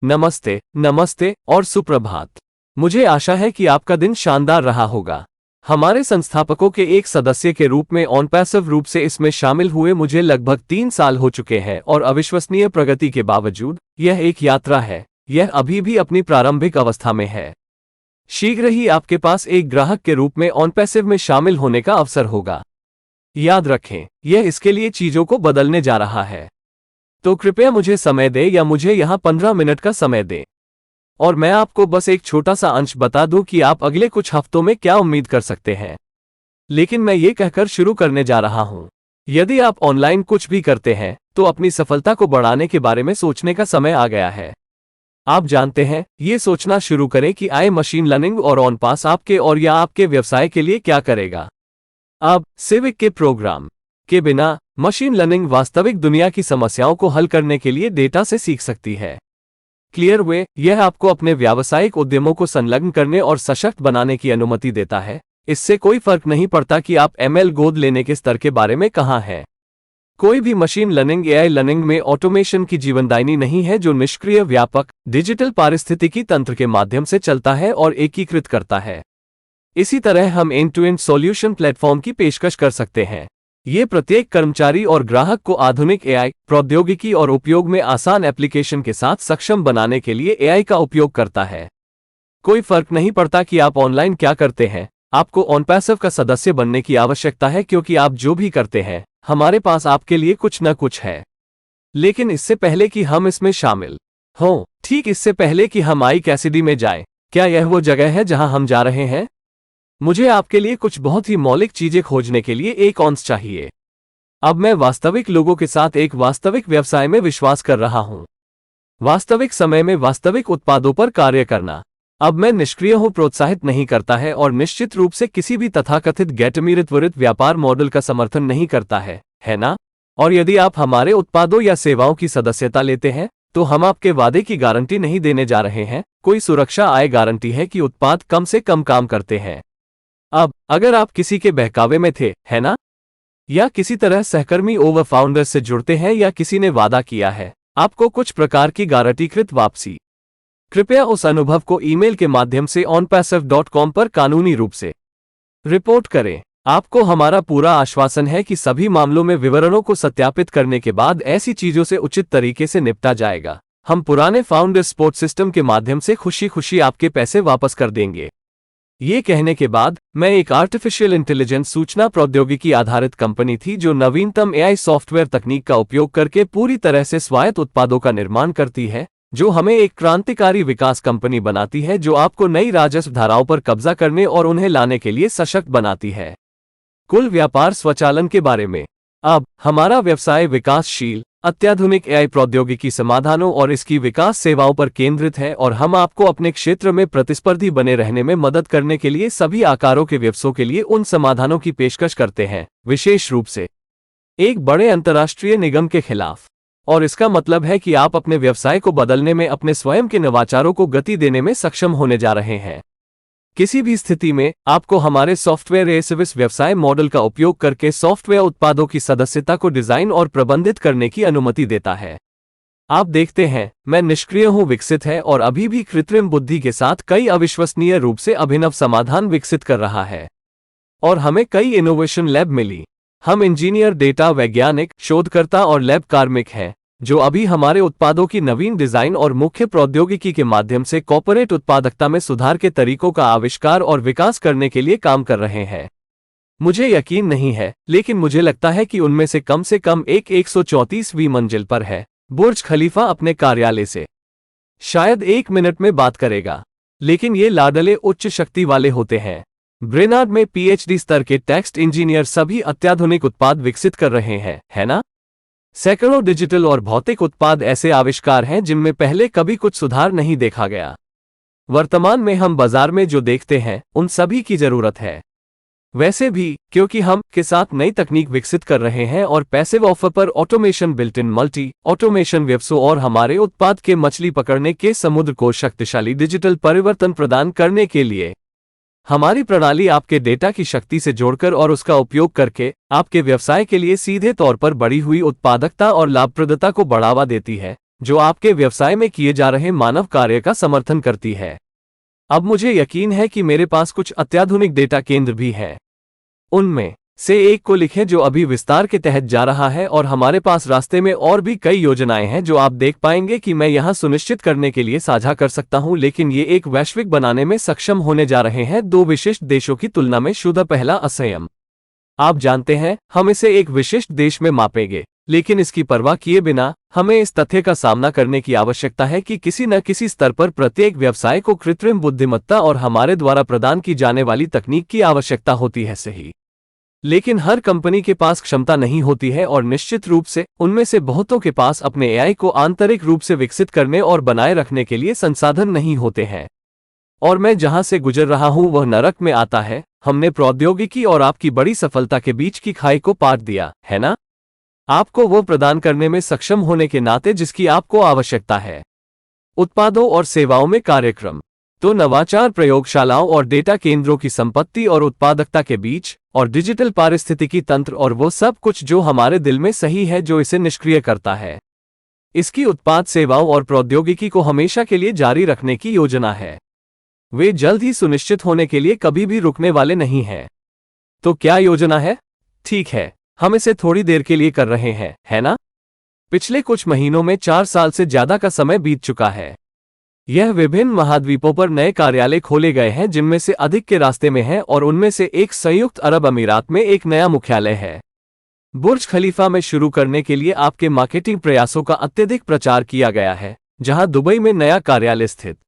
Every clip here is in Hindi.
नमस्ते, नमस्ते और सुप्रभात। मुझे आशा है कि आपका दिन शानदार रहा होगा। हमारे संस्थापकों के एक सदस्य के रूप में ऑन पैसिव रूप से इसमें शामिल हुए मुझे लगभग 3 साल हो चुके हैं और अविश्वसनीय प्रगति के बावजूद यह एक यात्रा है। यह अभी भी अपनी प्रारंभिक अवस्था में है। शीघ्र ही आपके पास एक ग्राहक के रूप में ऑन पैसिव में शामिल होने का अवसर होगा। याद रखें, यह इसके लिए चीजों को बदलने जा रहा है। तो कृपया मुझे समय दें या मुझे यहां 15 मिनट का समय दें और मैं आपको बस एक छोटा सा अंश बता दूं कि आप अगले कुछ हफ्तों में क्या उम्मीद कर सकते हैं। लेकिन मैं ये कहकर शुरू करने जा रहा हूं, यदि आप ऑनलाइन कुछ भी करते हैं तो अपनी सफलता को बढ़ाने के बारे में सोचने का समय आ गया है। आप जानते हैं, ये सोचना शुरू करें कि आई मशीन लर्निंग और ऑन पास आपके और या आपके व्यवसाय के लिए क्या करेगा। अब सिविक के प्रोग्राम के बिना मशीन लर्निंग वास्तविक दुनिया की समस्याओं को हल करने के लिए डेटा से सीख सकती है। क्लियरवे, यह आपको अपने व्यावसायिक उद्यमों को संलग्न करने और सशक्त बनाने की अनुमति देता है। इससे कोई फर्क नहीं पड़ता कि आप एमएल गोद लेने के स्तर के बारे में कहां हैं। कोई भी मशीन लर्निंग एआई लर्निंग में ऑटोमेशन की जीवनदायिनी नहीं है जो निष्क्रिय व्यापक डिजिटल पारिस्थितिकी तंत्र के माध्यम से चलता है और एकीकृत करता है। इसी तरह हम end to end solution platform की पेशकश कर सकते हैं। ये प्रत्येक कर्मचारी और ग्राहक को आधुनिक एआई प्रौद्योगिकी और उपयोग में आसान एप्लीकेशन के साथ सक्षम बनाने के लिए एआई का उपयोग करता है। कोई फर्क नहीं पड़ता कि आप ऑनलाइन क्या करते हैं, आपको ऑन पैसिव का सदस्य बनने की आवश्यकता है क्योंकि आप जो भी करते हैं, हमारे पास आपके लिए कुछ न कुछ है। लेकिन इससे पहले कि हम इसमें शामिल हों, ठीक इससे पहले कि हम आई कैसिडी में जाएं, क्या यह वो जगह है जहां हम जा रहे हैं? मुझे आपके लिए कुछ बहुत ही मौलिक चीजें खोजने के लिए एक ऑन्स चाहिए। अब मैं वास्तविक लोगों के साथ एक वास्तविक व्यवसाय में विश्वास कर रहा हूं। वास्तविक समय में वास्तविक उत्पादों पर कार्य करना। अब मैं निष्क्रिय हो प्रोत्साहित नहीं करता है और निश्चित रूप से किसी भी तथाकथित गैटमीरित त्वरित व्यापार मॉडल का समर्थन नहीं करता है ना? और यदि आप हमारे उत्पादों या सेवाओं की सदस्यता लेते हैं तो हम आपके वादे की गारंटी नहीं देने जा रहे हैं। कोई सुरक्षा आय गारंटी है कि उत्पाद कम से कम काम करते हैं। अब अगर आप किसी के बहकावे में थे, है ना? या किसी तरह सहकर्मी ओवर फाउंडर्स से जुड़ते हैं या किसी ने वादा किया है आपको कुछ प्रकार की गारंटीकृत वापसी, कृपया उस अनुभव को ईमेल के माध्यम से onpassive.com पर कानूनी रूप से रिपोर्ट करें। आपको हमारा पूरा आश्वासन है कि सभी मामलों में विवरणों को सत्यापित करने के बाद ऐसी चीजों से उचित तरीके से निपटा जाएगा। हम पुराने फाउंडर सपोर्ट सिस्टम के माध्यम से खुशी खुशी आपके पैसे वापस कर देंगे। ये कहने के बाद, मैं एक आर्टिफिशियल इंटेलिजेंस सूचना प्रौद्योगिकी आधारित कंपनी थी जो नवीनतम एआई सॉफ्टवेयर तकनीक का उपयोग करके पूरी तरह से स्वायत्त उत्पादों का निर्माण करती है, जो हमें एक क्रांतिकारी विकास कंपनी बनाती है जो आपको नई राजस्व धाराओं पर कब्जा करने और उन्हें लाने के लिए सशक्त बनाती है। कुल व्यापार स्वचालन के बारे में। अब हमारा व्यवसाय विकासशील अत्याधुनिक एआई प्रौद्योगिकी समाधानों और इसकी विकास सेवाओं पर केंद्रित है और हम आपको अपने क्षेत्र में प्रतिस्पर्धी बने रहने में मदद करने के लिए सभी आकारों के व्यवसायों के लिए उन समाधानों की पेशकश करते हैं, विशेष रूप से एक बड़े अंतर्राष्ट्रीय निगम के खिलाफ। और इसका मतलब है कि आप अपने व्यवसाय को बदलने में अपने स्वयं के नवाचारों को गति देने में सक्षम होने जा रहे हैं। किसी भी स्थिति में आपको हमारे सॉफ्टवेयर एज ए सर्विस व्यवसाय मॉडल का उपयोग करके सॉफ्टवेयर उत्पादों की सदस्यता को डिजाइन और प्रबंधित करने की अनुमति देता है। आप देखते हैं, मैं निष्क्रिय हूं विकसित है और अभी भी कृत्रिम बुद्धि के साथ कई अविश्वसनीय रूप से अभिनव समाधान विकसित कर रहा है। और हमें कई इनोवेशन लैब मिली। हम इंजीनियर, डेटा वैज्ञानिक, शोधकर्ता और लैब कार्मिक हैं जो अभी हमारे उत्पादों की नवीन डिजाइन और मुख्य प्रौद्योगिकी के माध्यम से कॉर्पोरेट उत्पादकता में सुधार के तरीकों का आविष्कार और विकास करने के लिए काम कर रहे हैं। मुझे यकीन नहीं है, लेकिन मुझे लगता है कि उनमें से कम एक 134वीं मंजिल पर है। बुर्ज खलीफा अपने कार्यालय से शायद 1 मिनट में बात करेगा, लेकिन ये लाडले उच्च शक्ति वाले होते हैं। ब्रेनार्ड में पीएचडी स्तर के टेक्स्ट इंजीनियर सभी अत्याधुनिक उत्पाद विकसित कर रहे हैं, है ना? सैकड़ों डिजिटल और भौतिक उत्पाद ऐसे आविष्कार हैं जिनमें पहले कभी कुछ सुधार नहीं देखा गया। वर्तमान में हम बाजार में जो देखते हैं उन सभी की जरूरत है। वैसे भी, क्योंकि हम के साथ नई तकनीक विकसित कर रहे हैं और पैसिव ऑफर पर automation, built in multi automation व्यवसायों और हमारे उत्पाद के मछली पकड़ने के समुद्र को शक्तिशाली डिजिटल परिवर्तन प्रदान करने के लिए हमारी प्रणाली आपके डेटा की शक्ति से जोड़कर और उसका उपयोग करके आपके व्यवसाय के लिए सीधे तौर पर बढ़ी हुई उत्पादकता और लाभप्रदता को बढ़ावा देती है। जो आपके व्यवसाय में किए जा रहे मानव कार्य का समर्थन करती है। अब मुझे यकीन है कि मेरे पास कुछ अत्याधुनिक डेटा केंद्र भी हैं। उनमें से एक को लिखें जो अभी विस्तार के तहत जा रहा है, और हमारे पास रास्ते में और भी कई योजनाएं हैं जो आप देख पाएंगे कि मैं यहां सुनिश्चित करने के लिए साझा कर सकता हूं, लेकिन ये एक वैश्विक बनाने में सक्षम होने जा रहे हैं, दो विशिष्ट देशों की तुलना में। शुद्ध पहला, असंयम। आप जानते हैं, हम इसे एक विशिष्ट देश में मापेंगे, लेकिन इसकी परवाह किए बिना हमें इस तथ्य का सामना करने की आवश्यकता है कि किसी न किसी स्तर पर प्रत्येक व्यवसाय को कृत्रिम बुद्धिमत्ता और हमारे द्वारा प्रदान की जाने वाली तकनीक की आवश्यकता होती है। सही, लेकिन हर कंपनी के पास क्षमता नहीं होती है, और निश्चित रूप से उनमें से बहुतों के पास अपने एआई को आंतरिक रूप से विकसित करने और बनाए रखने के लिए संसाधन नहीं होते हैं। और मैं जहां से गुजर रहा हूं वह नरक में आता है। हमने प्रौद्योगिकी और आपकी बड़ी सफलता के बीच की खाई को पाट दिया है ना? आपको वो प्रदान करने में सक्षम होने के नाते जिसकी आपको आवश्यकता है। उत्पादों और सेवाओं में कार्यक्रम। तो नवाचार, प्रयोगशालाओं और डेटा केंद्रों की संपत्ति और उत्पादकता के बीच, और डिजिटल पारिस्थितिकी तंत्र और वो सब कुछ जो हमारे दिल में सही है जो इसे निष्क्रिय करता है। इसकी उत्पाद, सेवाओं और प्रौद्योगिकी को हमेशा के लिए जारी रखने की योजना है। वे जल्द ही सुनिश्चित होने के लिए कभी भी रुकने वाले नहीं हैं। तो क्या योजना है? ठीक है, हम इसे थोड़ी देर के लिए कर रहे हैं, है ना? पिछले कुछ महीनों में 4 साल से ज्यादा का समय बीत चुका है। यह विभिन्न महाद्वीपों पर नए कार्यालय खोले गए हैं, जिनमें से अधिक के रास्ते में हैं, और उनमें से एक संयुक्त अरब अमीरात में एक नया मुख्यालय है। बुर्ज खलीफा में शुरू करने के लिए आपके मार्केटिंग प्रयासों का अत्यधिक प्रचार किया गया है, जहां दुबई में नया कार्यालय स्थित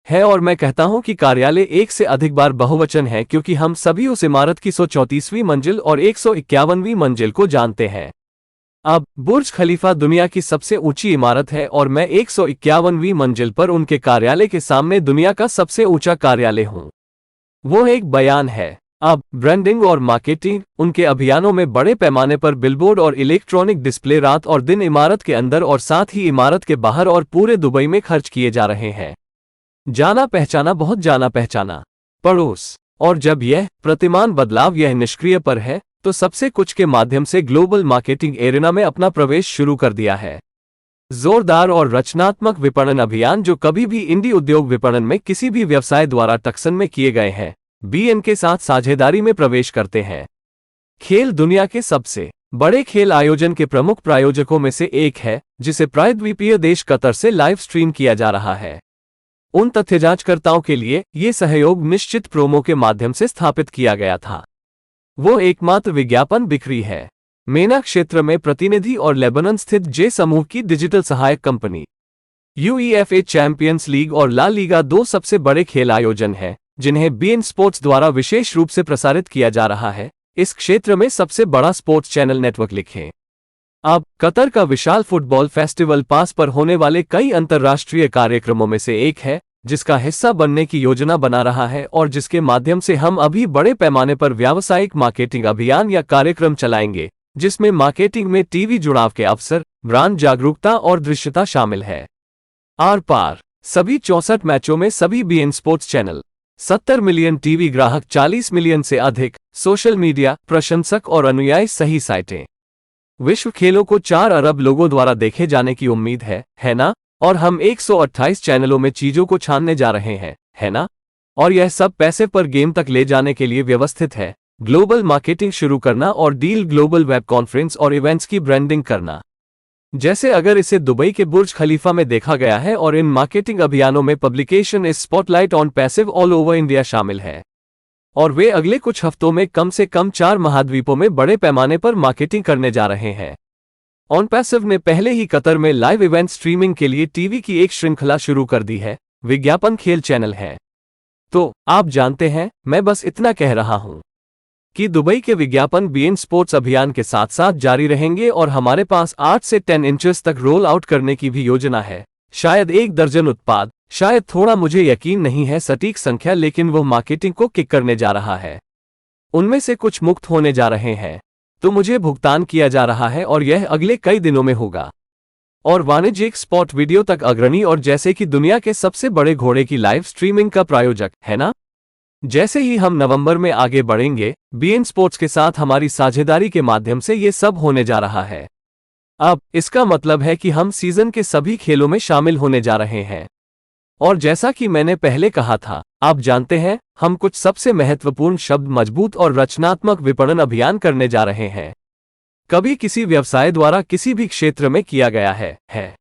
है। और मैं कहता हूं कि कार्यालय एक से अधिक बार बहुवचन है, क्योंकि हम सभी उस इमारत की 134वीं मंजिल और 151वीं मंजिल को जानते हैं। अब बुर्ज खलीफा दुनिया की सबसे ऊंची इमारत है, और मैं 151वीं मंजिल पर उनके कार्यालय के सामने दुनिया का सबसे ऊंचा कार्यालय हूं। वो एक बयान है। अब ब्रांडिंग और मार्केटिंग, उनके अभियानों में बड़े पैमाने पर बिलबोर्ड और इलेक्ट्रॉनिक डिस्प्ले रात और दिन इमारत के अंदर और साथ ही इमारत के बाहर और पूरे दुबई में खर्च किए जा रहे हैं। जाना पहचाना, बहुत जाना पहचाना पड़ोस। और जब यह प्रतिमान बदलाव यह निष्क्रिय पर है, तो सबसे कुछ के माध्यम से ग्लोबल मार्केटिंग एरिना में अपना प्रवेश शुरू कर दिया है। जोरदार और रचनात्मक विपणन अभियान जो कभी भी इंडी उद्योग विपणन में किसी भी व्यवसाय द्वारा टक्सन में किए गए हैं, बीएन के साथ साझेदारी में प्रवेश करते हैं। खेल दुनिया के सबसे बड़े खेल आयोजन के प्रमुख प्रायोजकों में से एक है, जिसे प्रायद्वीपीय देश कतर से लाइव स्ट्रीम किया जा रहा है। उन तथ्य जांचकर्ताओं के लिए ये सहयोग निश्चित प्रोमो के माध्यम से स्थापित किया गया था। वो एकमात्र विज्ञापन बिक्री है। मेना क्षेत्र में प्रतिनिधि और लेबनान स्थित जे समूह की डिजिटल सहायक कंपनी। यूईएफए चैंपियंस लीग और ला लीगा 2 सबसे बड़े खेल आयोजन हैं, जिन्हें बीएन स्पोर्ट्स द्वारा विशेष रूप से प्रसारित किया जा रहा है। इस क्षेत्र में सबसे बड़ा स्पोर्ट्स चैनल नेटवर्क लिखें। अब कतर का विशाल फुटबॉल फेस्टिवल पास पर होने वाले कई अंतर्राष्ट्रीय कार्यक्रमों में से एक है, जिसका हिस्सा बनने की योजना बना रहा है, और जिसके माध्यम से हम अभी बड़े पैमाने पर व्यावसायिक मार्केटिंग अभियान या कार्यक्रम चलाएंगे, जिसमें मार्केटिंग में टीवी जुड़ाव के अवसर, ब्रांड जागरूकता और दृश्यता शामिल है। आर पार सभी 64 मैचों में सभी beIN sports channel, 70 million TV ग्राहक, 40 मिलियन से अधिक सोशल मीडिया प्रशंसक और अनुयायी, सही साइटें। विश्व खेलों को 4 अरब लोगों द्वारा देखे जाने की उम्मीद है ना? और हम 128 चैनलों में चीजों को छानने जा रहे हैं, है ना? और यह सब पैसे पर गेम तक ले जाने के लिए व्यवस्थित है। ग्लोबल मार्केटिंग शुरू करना और डील, ग्लोबल वेब कॉन्फ्रेंस और इवेंट्स की ब्रांडिंग करना। जैसे अगर इसे दुबई के बुर्ज खलीफा में देखा गया है, और इन मार्केटिंग अभियानों में पब्लिकेशन इस spotlight on passive all over India शामिल है। और वे अगले कुछ हफ्तों में कम से कम 4 महाद्वीपों में बड़े पैमाने पर मार्केटिंग करने जा रहे हैं। ऑन पैसिव ने पहले ही कतर में लाइव इवेंट स्ट्रीमिंग के लिए टीवी की एक श्रृंखला शुरू कर दी है। विज्ञापन खेल चैनल है। तो आप जानते हैं, मैं बस इतना कह रहा हूं कि दुबई के विज्ञापन बीएन स्पोर्ट्स अभियान के साथ साथ जारी रहेंगे, और हमारे पास 8 से 10 इंचेस तक रोल आउट करने की भी योजना है। शायद 1 दर्जन उत्पाद, शायद थोड़ा, मुझे यकीन नहीं है सटीक संख्या, लेकिन वह मार्केटिंग को किक करने जा रहा है। उनमें से कुछ मुक्त होने जा रहे हैं, तो मुझे भुगतान किया जा रहा है, और यह अगले कई दिनों में होगा। और वाणिज्यिक स्पॉट वीडियो तक अग्रणी, और जैसे कि दुनिया के सबसे बड़े घोड़े की लाइव स्ट्रीमिंग का प्रायोजक, है ना? जैसे ही हम नवंबर में आगे बढ़ेंगे, बीएन स्पोर्ट्स के साथ हमारी साझेदारी के माध्यम से ये सब होने जा रहा है। अब इसका मतलब है कि हम सीजन के सभी खेलों में शामिल होने जा रहे हैं। और जैसा कि मैंने पहले कहा था, आप जानते हैं, हम कुछ सबसे महत्वपूर्ण शब्द मजबूत और रचनात्मक विपणन अभियान करने जा रहे हैं, कभी किसी व्यवसाय द्वारा किसी भी क्षेत्र में किया गया है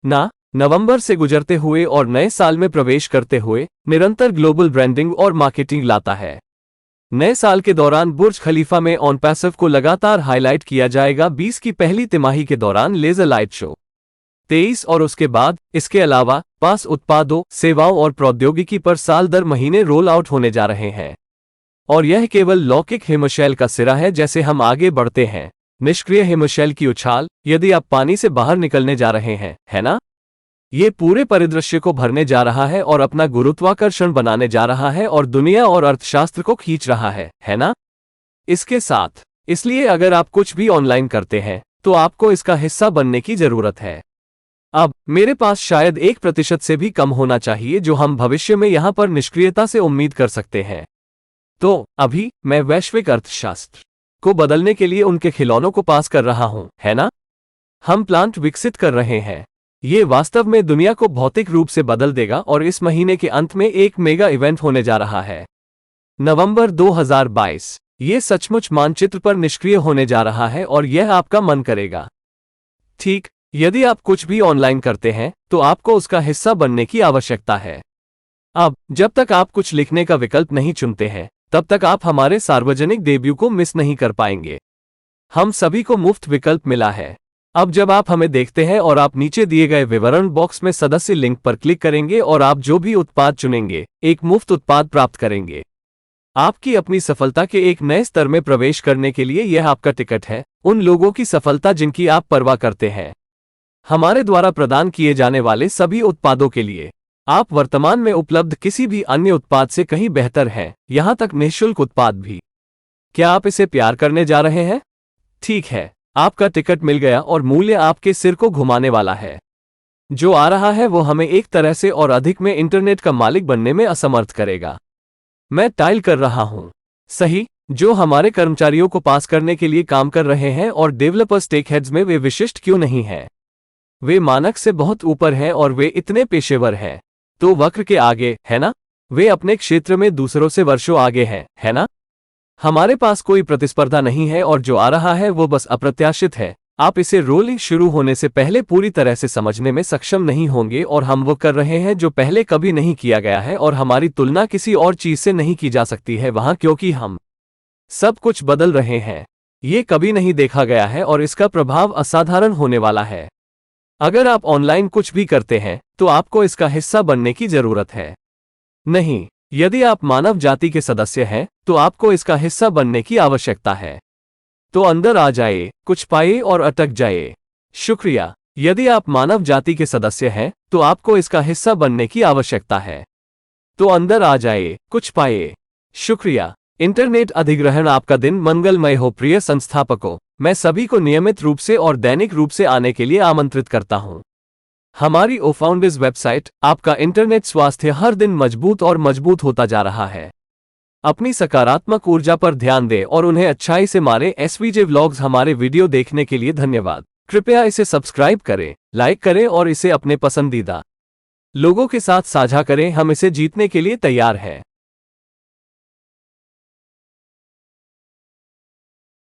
ना। नवंबर से गुजरते हुए और नए साल में प्रवेश करते हुए निरंतर ग्लोबल ब्रांडिंग और मार्केटिंग लाता है। नए साल के दौरान बुर्ज खलीफा में ऑन पैसिव को लगातार हाईलाइट किया जाएगा। 20 की पहली तिमाही के दौरान लेजर लाइट शो 23 और उसके बाद इसके अलावा पास उत्पादों, सेवाओं और प्रौद्योगिकी पर साल दर महीने रोल आउट होने जा रहे हैं। और यह केवल लौकिक हिमशैल का सिरा है। जैसे हम आगे बढ़ते हैं, निष्क्रिय हिमशैल की उछाल, यदि आप पानी से बाहर निकलने जा रहे हैं, है ना, ये पूरे परिदृश्य को भरने जा रहा है और अपना गुरुत्वाकर्षण बनाने जा रहा है और दुनिया और अर्थशास्त्र को खींच रहा है ना। इसके साथ, इसलिए अगर आप कुछ भी ऑनलाइन करते हैं तो आपको इसका हिस्सा बनने की जरूरत है। अब मेरे पास शायद 1% से भी कम होना चाहिए जो हम भविष्य में यहां पर निष्क्रियता से उम्मीद कर सकते हैं। तो अभी मैं वैश्विक अर्थशास्त्र को बदलने के लिए उनके खिलौनों को पास कर रहा हूं, है ना। हम प्लांट विकसित कर रहे हैं। ये वास्तव में दुनिया को भौतिक रूप से बदल देगा और इस महीने के अंत में एक मेगा इवेंट होने जा रहा है। नवंबर 2022, ये सचमुच मानचित्र पर निष्क्रिय होने जा रहा है और यह आपका मन करेगा। ठीक, यदि आप कुछ भी ऑनलाइन करते हैं तो आपको उसका हिस्सा बनने की आवश्यकता है। अब जब तक आप कुछ लिखने का विकल्प नहीं चुनते हैं, तब तक आप हमारे सार्वजनिक डेब्यू को मिस नहीं कर पाएंगे। हम सभी को मुफ्त विकल्प मिला है। अब जब आप हमें देखते हैं और आप नीचे दिए गए विवरण बॉक्स में सदस्य लिंक पर क्लिक करेंगे और आप जो भी उत्पाद चुनेंगे, एक मुफ्त उत्पाद प्राप्त करेंगे। आपकी अपनी सफलता के एक नए स्तर में प्रवेश करने के लिए यह आपका टिकट है, उन लोगों की सफलता जिनकी आप परवाह करते हैं। हमारे द्वारा प्रदान किए जाने वाले सभी उत्पादों के लिए आप वर्तमान में उपलब्ध किसी भी अन्य उत्पाद से कहीं बेहतर हैं, यहां तक निःशुल्क उत्पाद भी। क्या आप इसे प्यार करने जा रहे हैं? ठीक है, आपका टिकट मिल गया और मूल्य आपके सिर को घुमाने वाला है। जो आ रहा है वो हमें एक तरह से और अधिक में इंटरनेट का मालिक बनने में असमर्थ करेगा। मैं टाइल कर रहा हूं, सही, जो हमारे कर्मचारियों को पास करने के लिए काम कर रहे हैं और डेवलपर स्टेकहेड्स में वे विशिष्ट क्यों नहीं हैं? वे मानक से बहुत ऊपर हैं और वे इतने पेशेवर हैं। तो वक्र के आगे, है ना? वे अपने क्षेत्र में दूसरों से वर्षों आगे हैं, है ना? हमारे पास कोई प्रतिस्पर्धा नहीं है और जो आ रहा है वो बस अप्रत्याशित है। आप इसे रोलिंग शुरू होने से पहले पूरी तरह से समझने में सक्षम नहीं होंगे और हम वो कर रहे हैं जो पहले कभी नहीं किया गया है और हमारी तुलना किसी और चीज से नहीं की जा सकती है वहां, क्योंकि हम सब कुछ बदल रहे हैं। ये कभी नहीं देखा गया है और इसका प्रभाव असाधारण होने वाला है। अगर आप ऑनलाइन कुछ भी करते हैं तो आपको इसका हिस्सा बनने की जरूरत है। नहीं, यदि आप मानव जाति के सदस्य हैं तो आपको इसका हिस्सा बनने की आवश्यकता है। तो अंदर आ जाइए, कुछ पाइए और अटक जाइए। शुक्रिया। यदि आप मानव जाति के सदस्य हैं तो आपको इसका हिस्सा बनने की आवश्यकता है। तो अंदर आ जाइए, कुछ पाइए। शुक्रिया। इंटरनेट अधिग्रहण आपका दिन मंगलमय हो। प्रिय संस्थापकों, मैं सभी को नियमित रूप से और दैनिक रूप से आने के लिए आमंत्रित करता हूं। हमारी ओफाउंडर्स वेबसाइट, आपका इंटरनेट स्वास्थ्य हर दिन मजबूत और मजबूत होता जा रहा है। अपनी सकारात्मक ऊर्जा पर ध्यान दें और उन्हें अच्छाई से मारें। एसवीजे व्लॉग्स हमारे वीडियो देखने के लिए धन्यवाद। कृपया इसे सब्सक्राइब करें, लाइक करें और इसे अपने पसंदीदा लोगों के साथ साझा करें। हम इसे जीतने के लिए तैयार हैं।